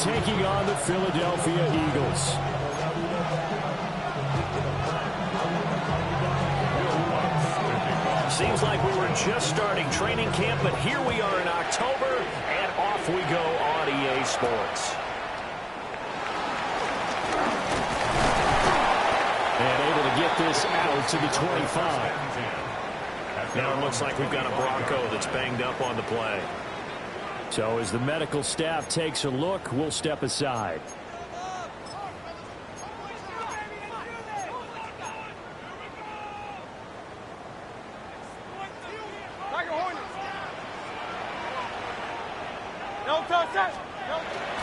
taking on the Philadelphia Eagles. Seems like we were just starting training camp, but here we are in October, and off we go on EA Sports. And able to get this out to the 25. Now it looks like we've got a Bronco that's banged up on the play. So as the medical staff takes a look, we'll step aside.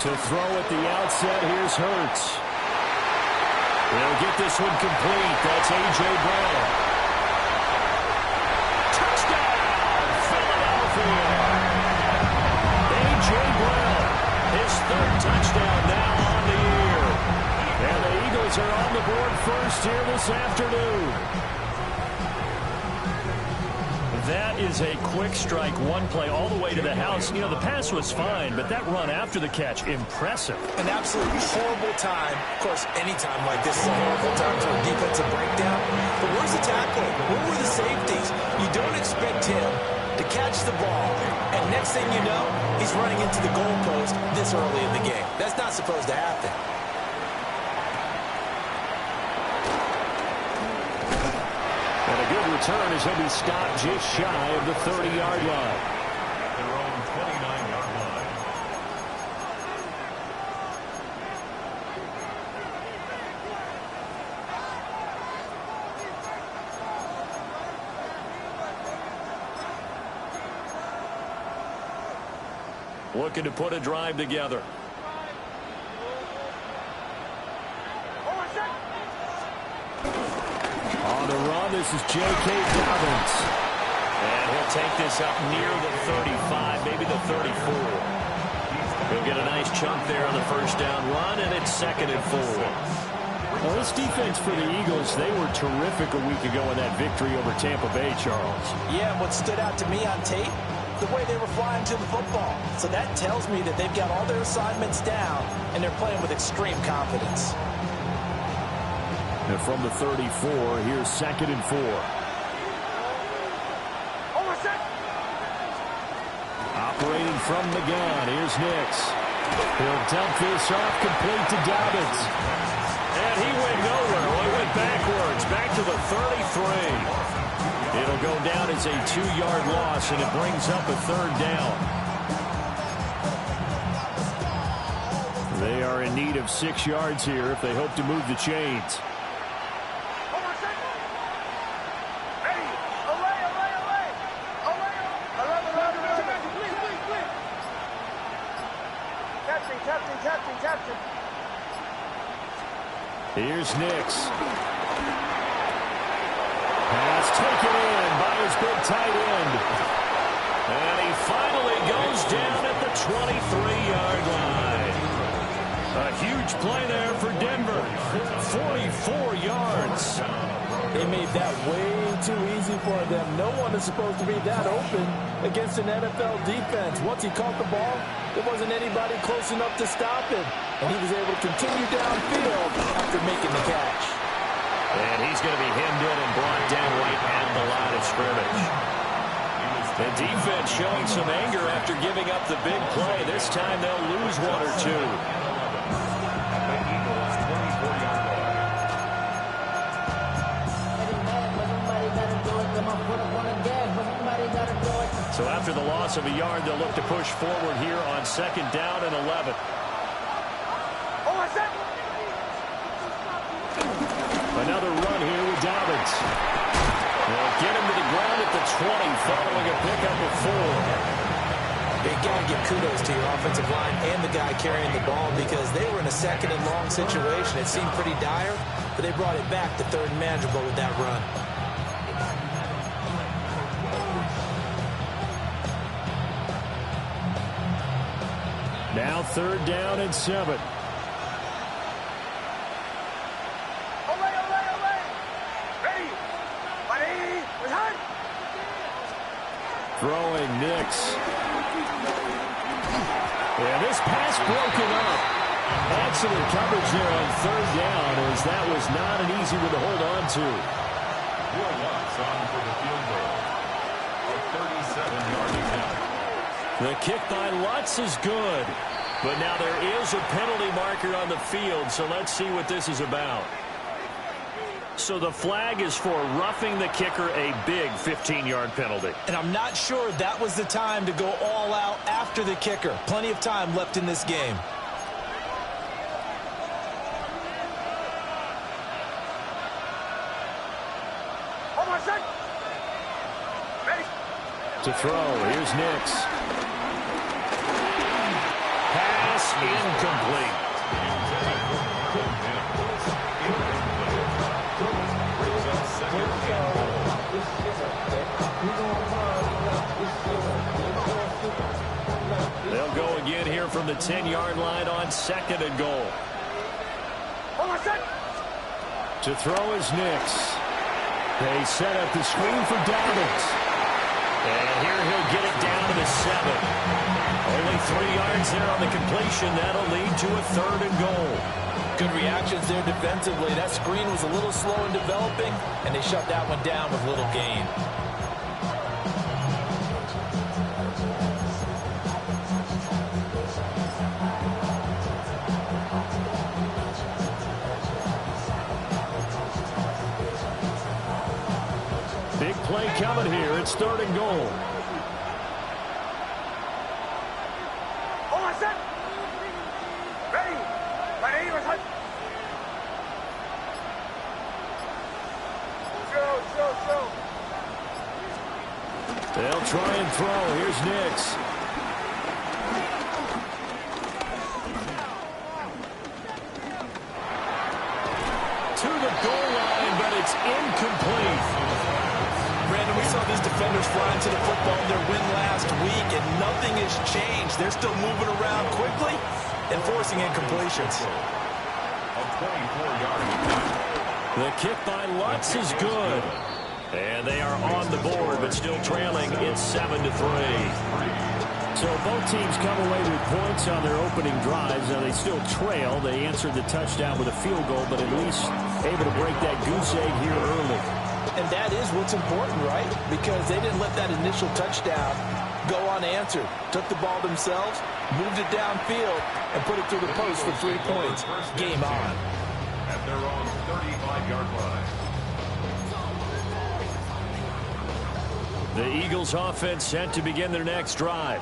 To throw at the outset, here's Hurts. They'll get this one complete. That's A.J. Brown. Touchdown, Philadelphia. A.J. Brown, his third touchdown now on the year. And the Eagles are on the board first here this afternoon. That is a quick strike, one play all the way to the house. You know, the pass was fine, but that run after the catch, impressive. An absolutely horrible time. Of course, any time like this is a horrible time for a defensive breakdown. But where's the tackling? Where were the safeties? You don't expect him to catch the ball, and next thing you know, he's running into the goalpost this early in the game. That's not supposed to happen. Return as he'll be stopped just shy of the 30-yard line. Their own 29-yard line. Looking to put a drive together. On the run, this is J.K. Dobbins. And he'll take this up near the 35, maybe the 34. He'll get a nice chunk there on the first down run, and it's 2nd and 4. Well, this defense for the Eagles, they were terrific a week ago in that victory over Tampa Bay, Charles. Yeah, and what stood out to me on tape, the way they were flying to the football. So that tells me that they've got all their assignments down, and they're playing with extreme confidence. And from the 34, here's 2nd and 4. Operating from the gun, here's Nix. He'll dump this off complete to Dobbins. And he went nowhere. Well, he went backwards, back to the 33. It'll go down as a 2-yard loss, and it brings up a 3rd down. They are in need of 6 yards here if they hope to move the chains. Here's Nix. Pass taken in by his big tight end. And he finally goes down at the 23-yard line. A huge play there for Denver. 44 yards. They made that way too easy for them. No one is supposed to be that open against an NFL defense. Once he caught the ball, there wasn't anybody close enough to stop him. And he was able to continue downfield after making the catch. And he's going to be hemmed in and brought down right at the line of scrimmage. The defense showing some anger after giving up the big play. This time they'll lose 1 or 2. So after the loss of a yard, they'll look to push forward here on 2nd down and 11. Another run here with Dobbins. They'll get him to the ground at the 20 following a pickup of 4. You got to give kudos to your offensive line and the guy carrying the ball because they were in a 2nd and long situation. It seemed pretty dire, but they brought it back to 3rd and manageable with that run. Now 3rd down and 7. Throwing Nix. And this pass broken up. Excellent coverage there on third down, as that was not an easy one to hold on to. Will Watts on for the field goal. A 37-yard attempt. The kick by Lutz is good. But now there is a penalty marker on the field, so let's see what this is about. So the flag is for roughing the kicker, a big 15-yard penalty. And I'm not sure that was the time to go all out after the kicker. Plenty of time left in this game. To throw, here's Nix. Pass incomplete. They'll go again here from the 10-yard line on 2nd and goal. To throw is Nix. They set up the screen for Dobbins. And here he'll get it down to the 7. Only 3 yards there on the completion. That'll lead to a 3rd and goal. Good reactions there defensively. That screen was a little slow in developing, and they shut that one down with little gain. Big play coming here. It's 3rd and goal. They'll try and throw. Here's Nix. To the goal line, but it's incomplete. Brandon, we saw these defenders flying to the football in their win last week, and nothing has changed. They're still moving around quickly and forcing incompletions. A 24-yard. The kick by Lutz is good. And they are on the board, but still trailing. It's 7-3. So both teams come away with points on their opening drives. Now they still trail. They answered the touchdown with a field goal, but at least able to break that goose egg here early. And that is what's important, right? Because they didn't let that initial touchdown go unanswered. Took the ball themselves, moved it downfield, and put it through the post for 3 points. Game on. At their own 35-yard line. The Eagles offense set to begin their next drive.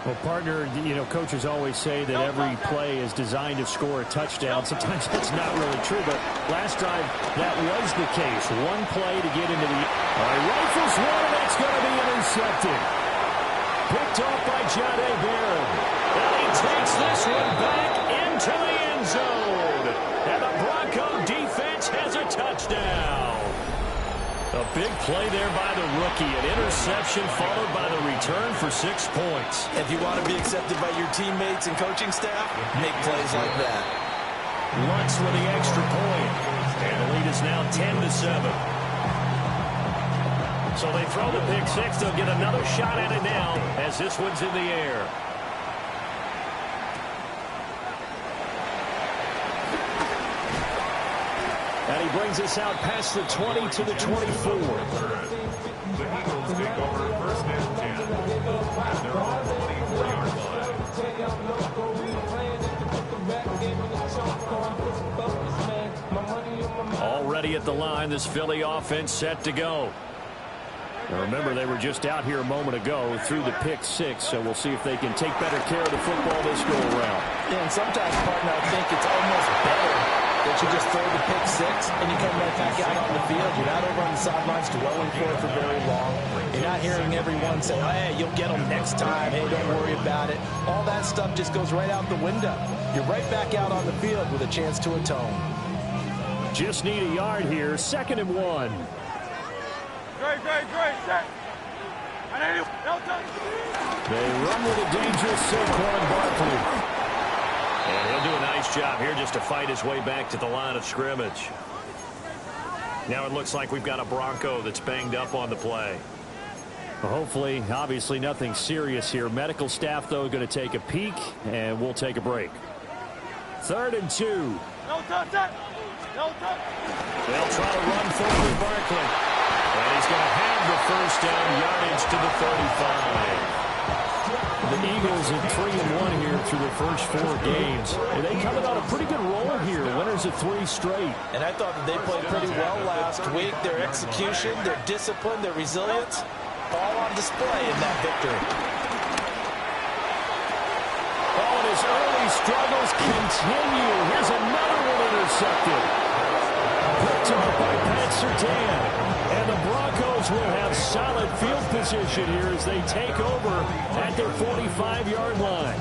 Well, partner, coaches always say that every play is designed to score a touchdown. Sometimes that's not really true, but last drive, that was the case. One play to get into the... All right, rifles one, and that's going to be intercepted. Picked off by John A. Barron. And he takes this one back into the end zone. And the Bronco defense has a touchdown. A big play there by the rookie. An interception followed by the return for 6 points. If you want to be accepted by your teammates and coaching staff, make plays like that. Lutz with the extra point. And the lead is now 10-7. So they throw the pick six. They'll get another shot at it now as this one's in the air. And he brings us out past the 20 to the 24. The Eagles take over 1st and 10. At their own 24-yard line. Already at the line, this Philly offense set to go. Now remember, they were just out here a moment ago through the pick six, so we'll see if they can take better care of the football this go-around. Yeah, and sometimes, partner, I think it's almost better that you just throw the pick six and you come right back out on the field. You're not over on the sidelines dwelling for it for very long. You're not hearing everyone say, oh, hey, you'll get them next time. Hey, don't worry about it. All that stuff just goes right out the window. You're right back out on the field with a chance to atone. Just need a yard here. 2nd and 1. Great. Set. They run with a dangerous Saquon Barkley. And he'll do a nice job here just to fight his way back to the line of scrimmage. Now it looks like we've got a Bronco that's banged up on the play. Hopefully, obviously nothing serious here. Medical staff, though, going to take a peek, and we'll take a break. 3rd and 2. No touch that. No touch. They'll try to run forward Barkley. And he's going to have the first down, yardage to the 35. The Eagles at 3-1 here through the first 4 games. And they coming on a pretty good roll here. Winners of 3 straight. And I thought that they played pretty well last week. Their execution, their discipline, their resilience, all on display in that victory. Oh, and his early struggles continue. Here's another one intercepted. Picked up by Pat Surtain. And the Broncos will have solid field position here as they take over at their 45-yard line.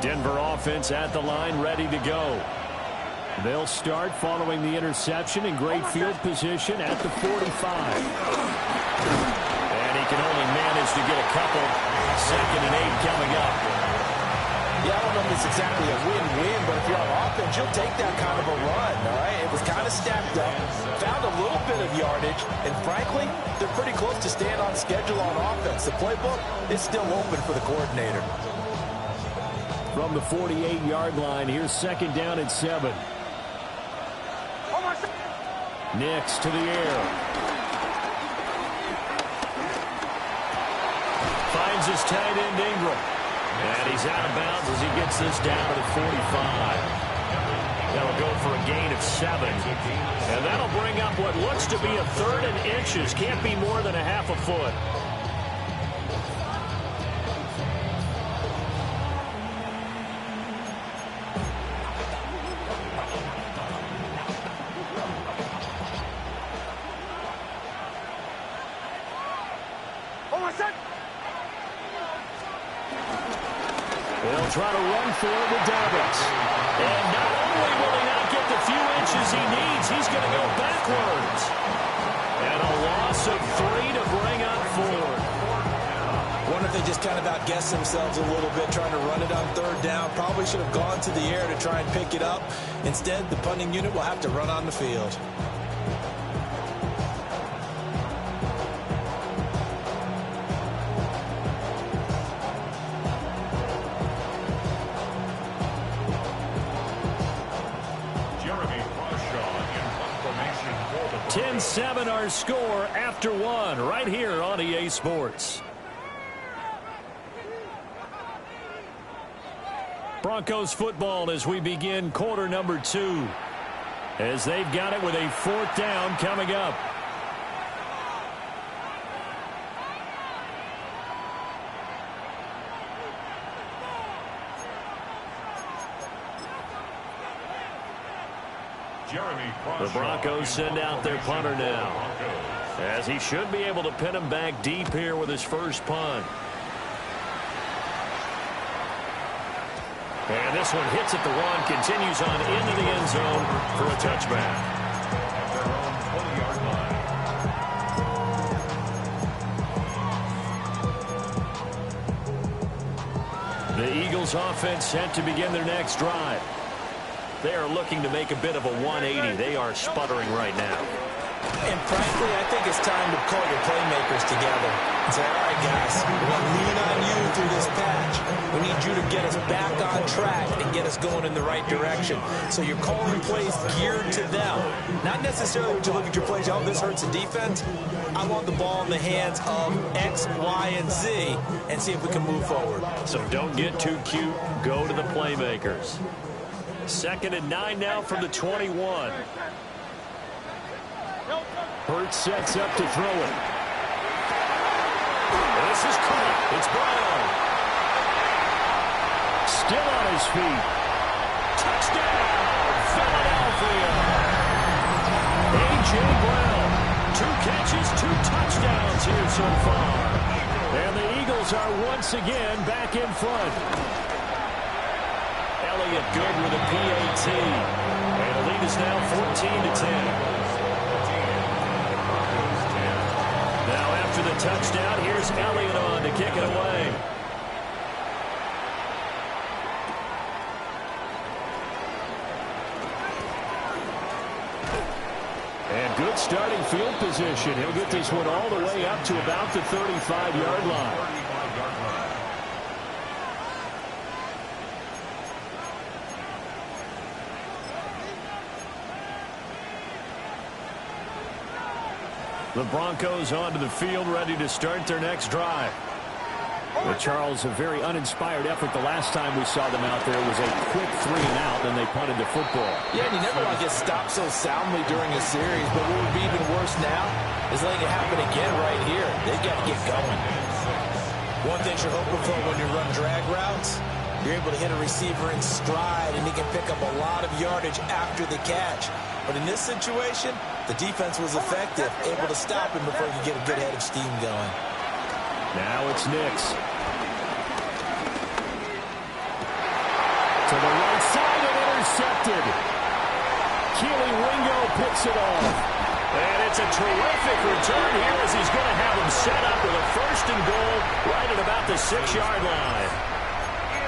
Denver offense at the line, ready to go. They'll start following the interception in great field position at the 45. And he can only manage to get a couple. 2nd and 8 coming up. Yeah, I don't know if it's exactly a win-win, but if you're on offense, you'll take that kind of a run, all right? It was kind of stacked up, found a little bit of yardage, and frankly, they're pretty close to staying on schedule on offense. The playbook is still open for the coordinator. From the 48-yard line, here's 2nd down and 7. Nix to the air. Finds his tight end Ingram. And he's out of bounds as he gets this down to the 45. That'll go for a gain of 7. And that'll bring up what looks to be a 3rd and inches. Can't be more than a half a foot. They'll try to run for it with Dobbins. And not only will he not get the few inches he needs, he's going to go backwards. And a loss of 3 to bring up 4. Wonder if they just kind of outguessed themselves a little bit trying to run it on 3rd down. Probably should have gone to the air to try and pick it up. Instead, the punting unit will have to run on the field. Jeremy Bradshaw in confirmation for the 10-7 our score after 1 right here on EA Sports. Broncos football as we begin quarter number 2. As they've got it with a 4th down coming up. The Broncos send out their punter now, as he should be able to pin him back deep here with his first punt. And this one hits at the 1, continues on into the end zone for a touchback. at their own 20-yard line. The Eagles offense set to begin their next drive. They are looking to make a bit of a 180. They are sputtering right now. And frankly, I think it's time to call your playmakers together and say, all right, guys, we're going to lean on you through this patch. We need you to get us back on track and get us going in the right direction. So you're calling plays geared to them. Not necessarily when you look at your plays, oh, this hurts the defense. I want the ball in the hands of X, Y, and Z and see if we can move forward. So don't get too cute. Go to the playmakers. 2nd and 9 now from the 21. Hurts sets up to throw it. This is caught. It's Brown. Still on his feet. Touchdown, Philadelphia. A.J. Brown. 2 catches, 2 touchdowns here so far. And the Eagles are once again back in front. Elliott good with a PAT. And the lead is now 14-10. Now after the touchdown, here's Elliott on to kick it away. Good starting field position. He'll get this one all the way up to about the 35-yard line. The Broncos onto the field, ready to start their next drive. Well, Charles, a very uninspired effort the last time we saw them out there was a quick 3-and-out, and they punted the football. Yeah, and you never want to get stopped so soundly during a series, but what would be even worse now is letting it happen again right here. They've got to get going. One thing you're hoping for when you run drag routes, you're able to hit a receiver in stride, and he can pick up a lot of yardage after the catch. But in this situation, the defense was effective, able to stop him before he could get a good head of steam going. Now it's Nix. To the right side and intercepted. Keely Ringo picks it off. And it's a terrific return here as he's going to have him set up with a 1st and goal right at about the 6-yard line.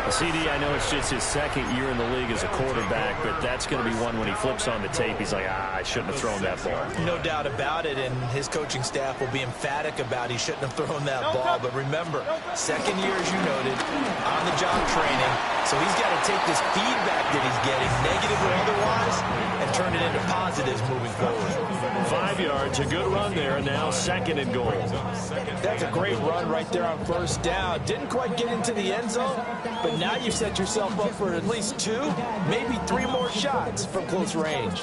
CD, I know it's just his 2nd year in the league as a quarterback, but that's going to be one when he flips on the tape. He's like, I shouldn't have thrown that ball. No doubt about it, and his coaching staff will be emphatic about he shouldn't have thrown that ball. But remember, 2nd year, as you noted, on-the-job training, so he's got to take this feedback that he's getting, negative or otherwise, and turn it into positives moving forward. 5 yards, a good run there, now 2nd and goal. That's a great run right there on 1st down. Didn't quite get into the end zone, but now you've set yourself up for at least 2, maybe 3 more shots from close range.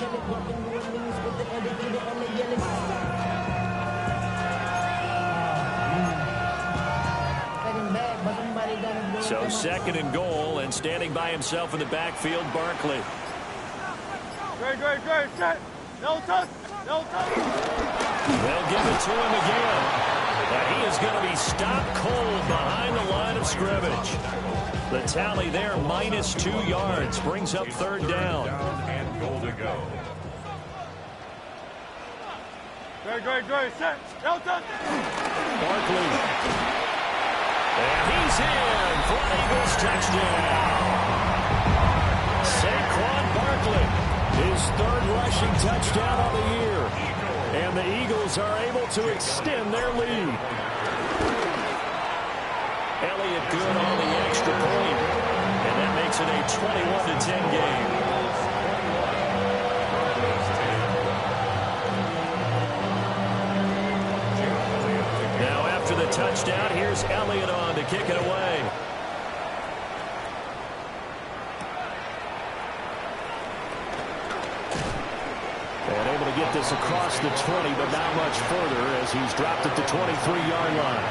So 2nd and goal, and standing by himself in the backfield, Barkley. Great, set. No touch. They'll give it to him again. And he is going to be stopped cold behind the line of scrimmage. The tally there, -2 yards, brings up 3rd down. And goal to go. Great, set. No touch. Barkley. And he's in for an Eagles touchdown. Saquon Barkley, his 3rd rushing touchdown of the year. And the Eagles are able to extend their lead. Elliott good on the extra point. And that makes it a 21-10 game. Now after the touchdown, here's Elliott on to kick it away. And able to get this across the 20, but not much further as he's dropped at the 23-yard line.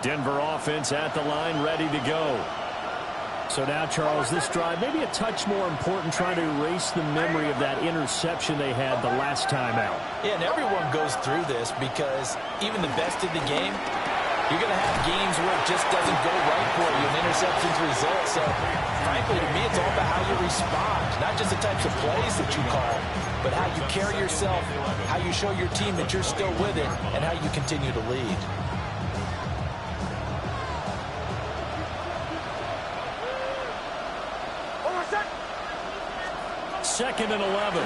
Denver offense at the line, ready to go. So now, Charles, this drive maybe a touch more important, trying to erase the memory of that interception they had the last time out. Yeah, and everyone goes through this because even the best in the game, you're going to have games where it just doesn't go right for you, and interceptions result. So, frankly, to me, it's all about how you respond, not just the types of plays that you call, but how you carry yourself, how you show your team that you're still with it, and how you continue to lead. 2nd and 11.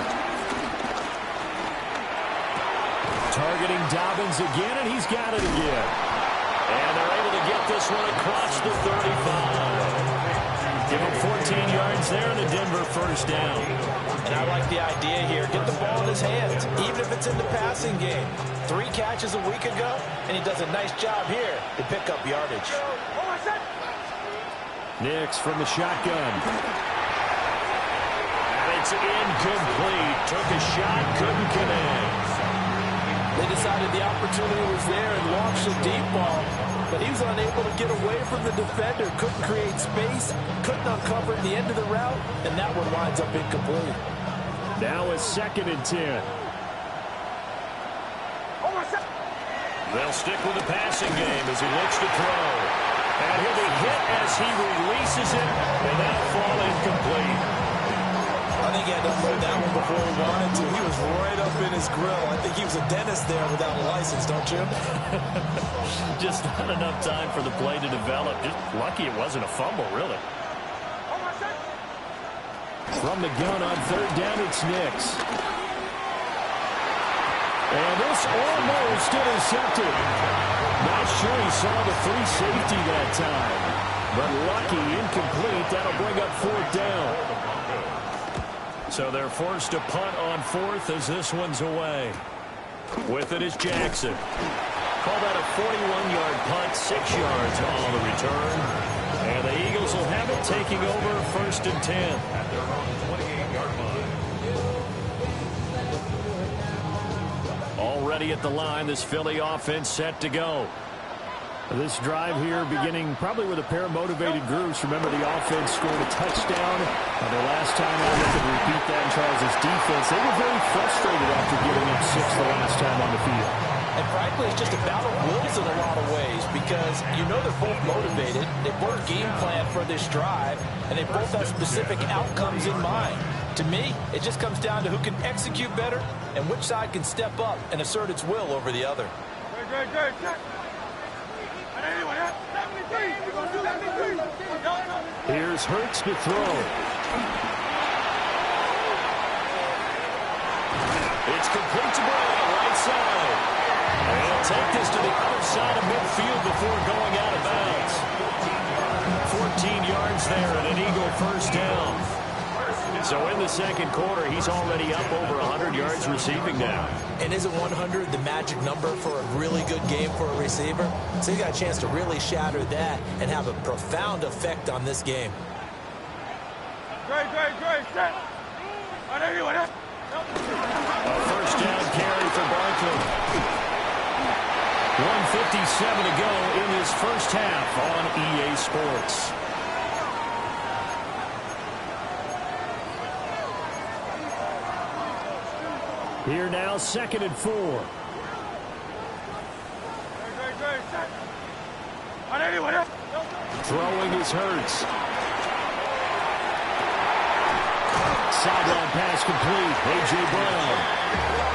Targeting Dobbins again, and he's got it again. And they're able to get this one across the 35. Give him 14 yards there, and a Denver 1st down. And I like the idea here. Get the ball in his hands, even if it's in the passing game. 3 catches a week ago, and he does a nice job here to pick up yardage. Nix from the shotgun. It's incomplete. Took a shot, couldn't connect. They decided the opportunity was there and launched a deep ball, but he was unable to get away from the defender. Couldn't create space, couldn't uncover the end of the route, and that one winds up incomplete. Now it's 2nd and 10. They'll stick with the passing game as he looks to throw. And he'll be hit as he releases it, and that'll fall incomplete. A think he had to unload that one before he wanted to. He was right up in his grill. I think he was a dentist there without a license, don't you? Just not enough time for the play to develop. Just lucky it wasn't a fumble, really. From the gun on third down, it's Nix. And this almost intercepted. Not sure he saw the free safety that time. But lucky, incomplete. That'll bring up fourth down. So they're forced to punt on fourth as this one's away. With it is Jackson. Call that a 41-yard punt, 6 yards on the return. And the Eagles will have it, taking over first and 10. At their own 28-yard line. Already at the line, this Philly offense set to go. This drive here beginning probably with a pair of motivated groups. Remember, the offense scored a touchdown. Their last time out, they could repeat that in Charles' defense. They were very frustrated after giving up 6 the last time on the field. And frankly, it's just a battle of wills in a lot of ways because you know they're both motivated. They both game plan for this drive, and they both have specific outcomes in mind. To me, it just comes down to who can execute better and which side can step up and assert its will over the other. Great. Here's Hurts to throw. It's complete to Brown, right side. And he'll take this to the other side of midfield before going out of bounds. 14 yards there and an Eagle first down. So in the second quarter, he's already up over 100 yards receiving now. And isn't 100 the magic number for a really good game for a receiver? So he got a chance to really shatter that and have a profound effect on this game. Great. Set. A first down carry for Barkley. 1:57 to go in this first half on EA Sports. Here now, 2nd and 4. Great. Set. Throwing is Hurts. Sideline pass complete. A.J. Brown.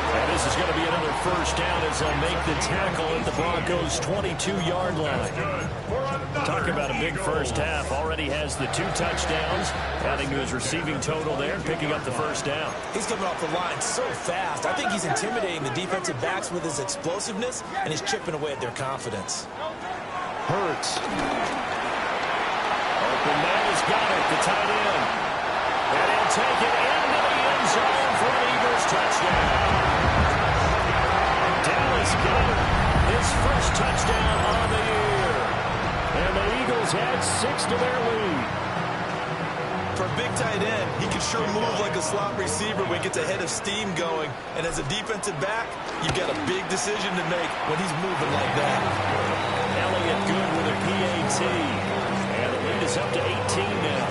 And this is going to be another first down as they'll make the tackle at the Broncos' 22-yard line. Talk about a big first half. Already has the 2 touchdowns, adding to his receiving total there and picking up the first down. He's coming off the line so fast. I think he's intimidating the defensive backs with his explosiveness, and he's chipping away at their confidence. Hurts. Open man has got it, the tight end. And he'll take it into the end zone for an Eagles touchdown. Dallas Goedert, his first touchdown on the year. And the Eagles add 6 to their lead. For a big tight end, he can sure move like a slot receiver when he gets a head of steam going. And as a defensive back, you've got a big decision to make when he's moving like that. Elliott good with a PAT. And the lead is up to 18 now.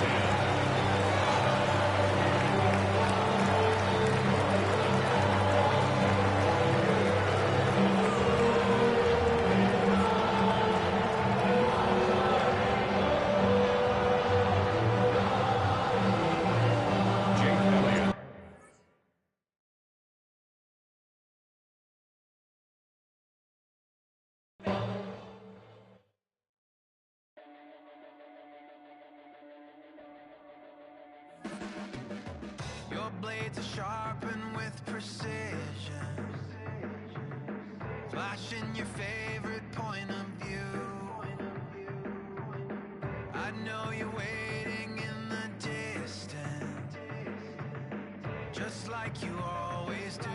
Your blades are sharpened with precision, flashing your favorite point of view. I know you're waiting in the distance, just like you always do,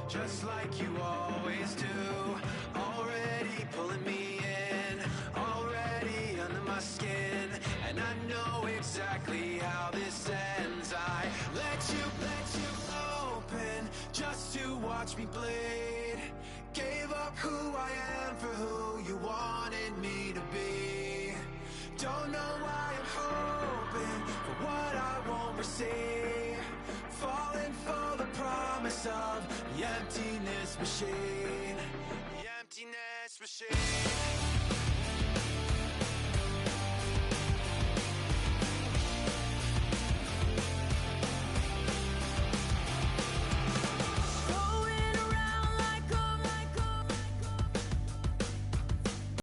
just like you always do. Already pulling me in, already under my skin, and I know exactly how this ends. I let you open just to watch me bleed. Gave up who I am for who you wanted me to be. Don't know why I'm hoping for what I won't receive. Falling for the promise of the emptiness machine. The emptiness machine.